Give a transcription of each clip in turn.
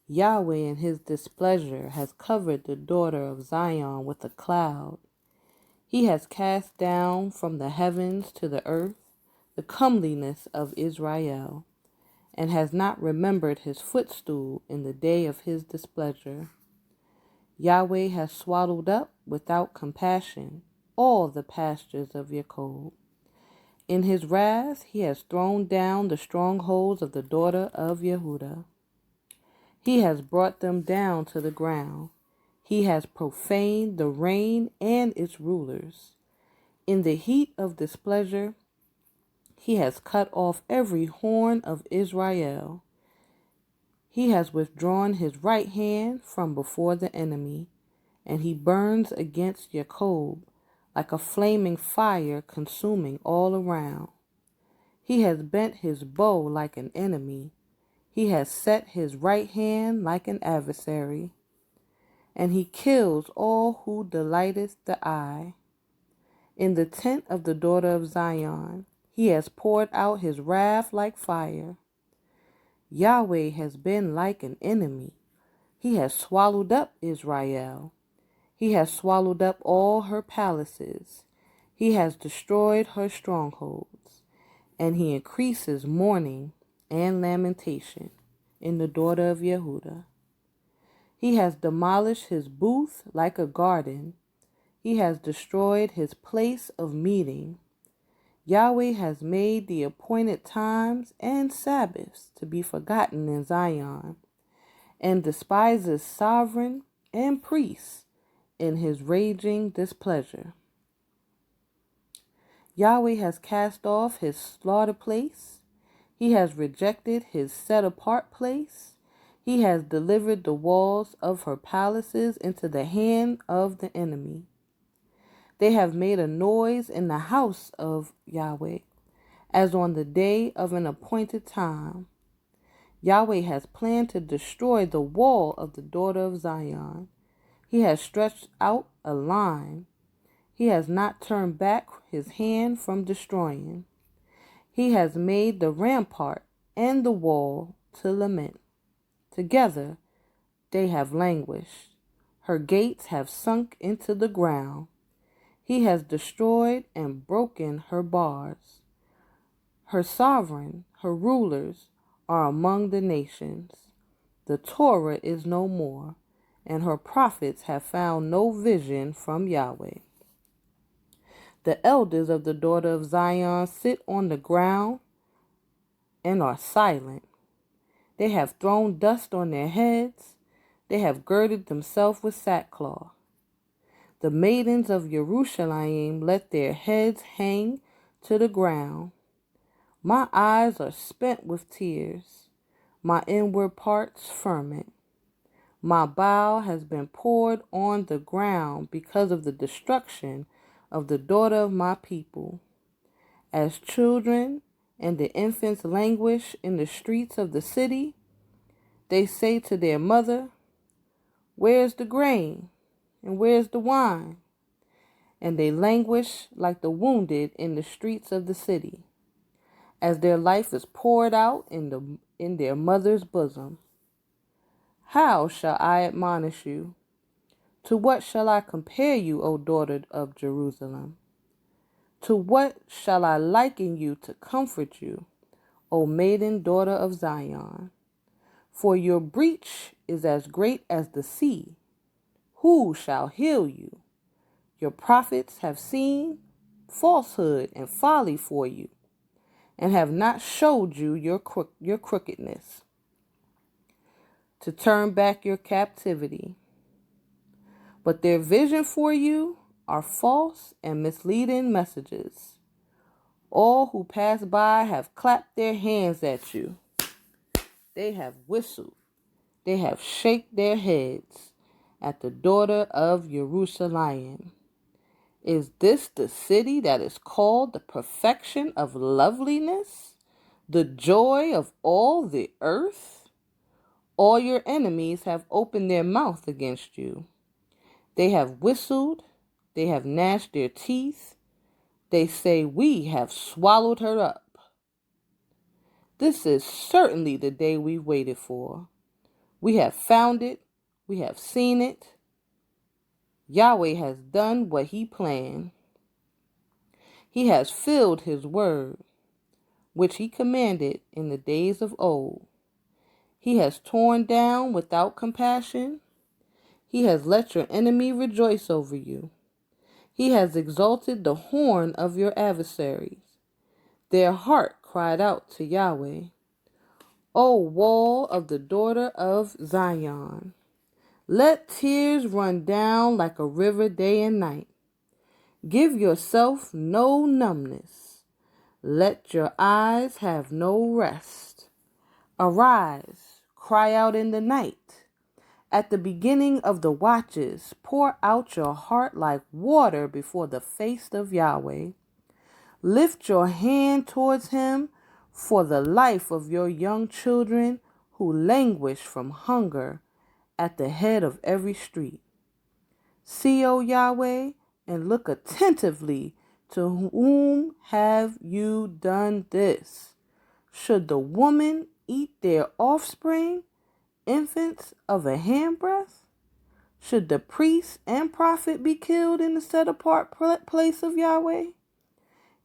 Yahweh in his displeasure has covered the daughter of Zion with a cloud. He has cast down from the heavens to the earth the comeliness of Israel, and has not remembered his footstool in the day of his displeasure. Yahweh has swallowed up without compassion all the pastures of Jacob. In his wrath he has thrown down the strongholds of the daughter of Yehudah. He has brought them down to the ground. He has profaned the reign and its rulers. In the heat of displeasure, he has cut off every horn of Israel. He has withdrawn his right hand from before the enemy, and he burns against Jacob like a flaming fire consuming all around. He has bent his bow like an enemy. He has set his right hand like an adversary, and he kills all who delighteth the eye. In the tent of the daughter of Zion, he has poured out his wrath like fire. Yahweh has been like an enemy. He has swallowed up Israel. He has swallowed up all her palaces. He has destroyed her strongholds, and he increases mourning and lamentation in the daughter of Yehudah. He has demolished his booth like a garden. He has destroyed his place of meeting. Yahweh has made the appointed times and Sabbaths to be forgotten in Zion, and despises sovereign and priests in his raging displeasure. Yahweh has cast off his slaughter place. He has rejected his set-apart place. He has delivered the walls of her palaces into the hand of the enemy. They have made a noise in the house of Yahweh, as on the day of an appointed time. Yahweh has planned to destroy the wall of the daughter of Zion. He has stretched out a line. He has not turned back his hand from destroying. He has made the rampart and the wall to lament. Together they have languished. Her gates have sunk into the ground. He has destroyed and broken her bars. Her sovereign, her rulers, are among the nations. The Torah is no more, and her prophets have found no vision from Yahweh. The elders of the daughter of Zion sit on the ground and are silent. They have thrown dust on their heads. They have girded themselves with sackcloth. The maidens of Jerusalem let their heads hang to the ground. My eyes are spent with tears. My inward parts ferment. My bile has been poured on the ground because of the destruction of the daughter of my people. As children and the infants languish in the streets of the city, they say to their mother, "Where's the grain? And where's the wine?" And they languish like the wounded in the streets of the city, as their life is poured out in their mother's bosom. How shall I admonish you? To what shall I compare you, O daughter of Jerusalem? To what shall I liken you to comfort you, O maiden daughter of Zion? For your breach is as great as the sea. Who shall heal you? Your prophets have seen falsehood and folly for you, and have not showed you your crookedness, to turn back your captivity. But their vision for you are false and misleading messages. All who pass by have clapped their hands at you. They have whistled. They have shaken their heads at the daughter of Jerusalem. Is this the city that is called the perfection of loveliness, the joy of all the earth? All your enemies have opened their mouth against you. They have whistled, they have gnashed their teeth. They say, "We have swallowed her up." This is certainly the day we waited for. We have found it. We have seen it. Yahweh has done what he planned. He has filled his word, which he commanded in the days of old. He has torn down without compassion. He has let your enemy rejoice over you. He has exalted the horn of your adversaries. Their heart cried out to Yahweh. O wall of the daughter of Zion, let tears run down like a river day and night. Give yourself no numbness. Let your eyes have no rest. Arise, cry out in the night. At the beginning of the watches, pour out your heart like water before the face of Yahweh. Lift your hand towards him for the life of your young children who languish from hunger at the head of every street. See, O Yahweh, and look attentively, to whom have you done this? Should the woman eat their offspring, infants of a handbreadth? Should the priest and prophet be killed in the set-apart place of Yahweh?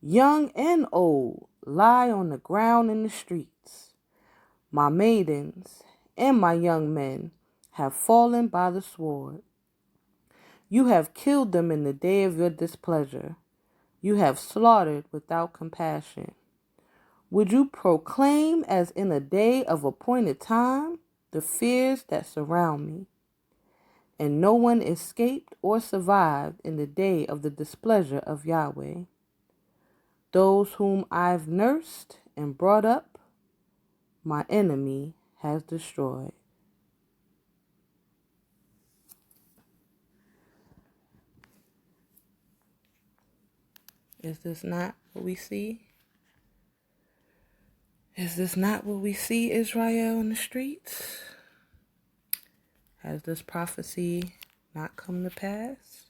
Young and old lie on the ground in the streets. My maidens and my young men have fallen by the sword. You have killed them in the day of your displeasure. You have slaughtered without compassion. Would you proclaim as in a day of appointed time the fears that surround me? And no one escaped or survived in the day of the displeasure of Yahweh. Those whom I've nursed and brought up, my enemy has destroyed. Is this not what we see? Is this not what we see, Israel, in the streets? Has this prophecy not come to pass?